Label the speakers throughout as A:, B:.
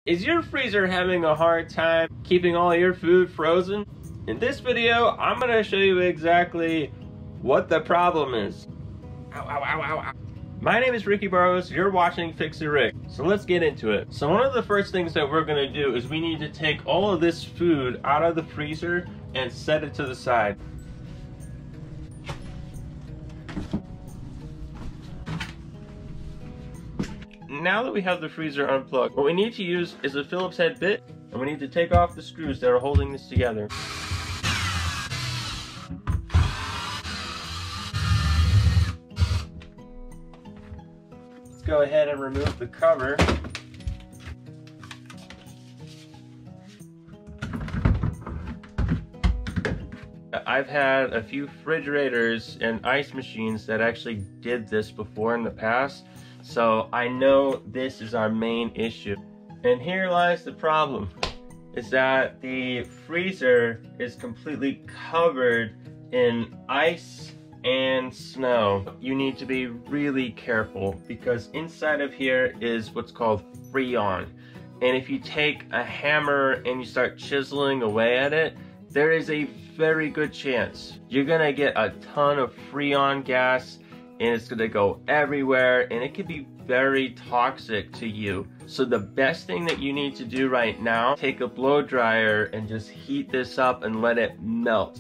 A: Is your freezer having a hard time keeping all your food frozen? In this video, I'm going to show you exactly what the problem is. Ow, ow, ow, ow, ow. My name is Ricky Burrows, you're watching Fix It Rick. So let's get into it. So one of the first things that we're going to do is we need to take all of this food out of the freezer and set it to the side. Now that we have the freezer unplugged, what we need to use is a Phillips head bit, and we need to take off the screws that are holding this together. Let's go ahead and remove the cover. I've had a few refrigerators and ice machines that actually did this before in the past, so I know this is our main issue. And here lies the problem, is that the freezer is completely covered in ice and snow. You need to be really careful because inside of here is what's called Freon. And if you take a hammer and you start chiseling away at it, there is a very good chance you're gonna get a ton of Freon gas, and it's gonna go everywhere, and it could be very toxic to you. So the best thing that you need to do right now, take a blow dryer and just heat this up and let it melt.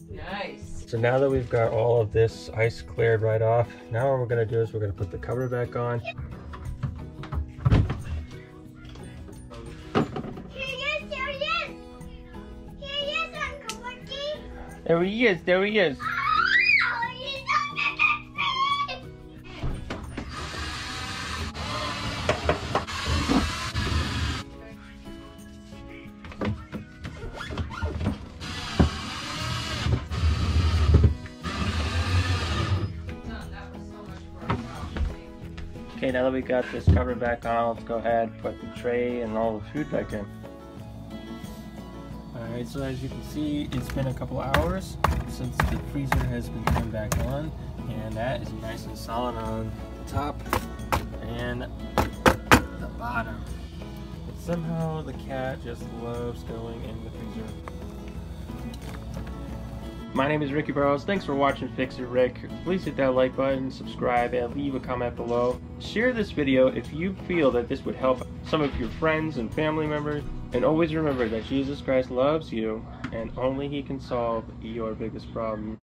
B: Nice.
A: So now that we've got all of this ice cleared right off, now what we're gonna do is we're gonna put the cover back on. There he is, there he is. Okay, now that we got this cover back on, let's go ahead and put the tray and all the food back in. Alright, so as you can see, it's been a couple hours since the freezer has been turned back on, and that is nice and solid on the top and the bottom. But somehow the cat just loves going in the freezer. My name is Ricky Burrows. Thanks for watching Fix It Rick. Please hit that like button, subscribe, and leave a comment below. Share this video if you feel that this would help some of your friends and family members. And always remember that Jesus Christ loves you, and only He can solve your biggest problem.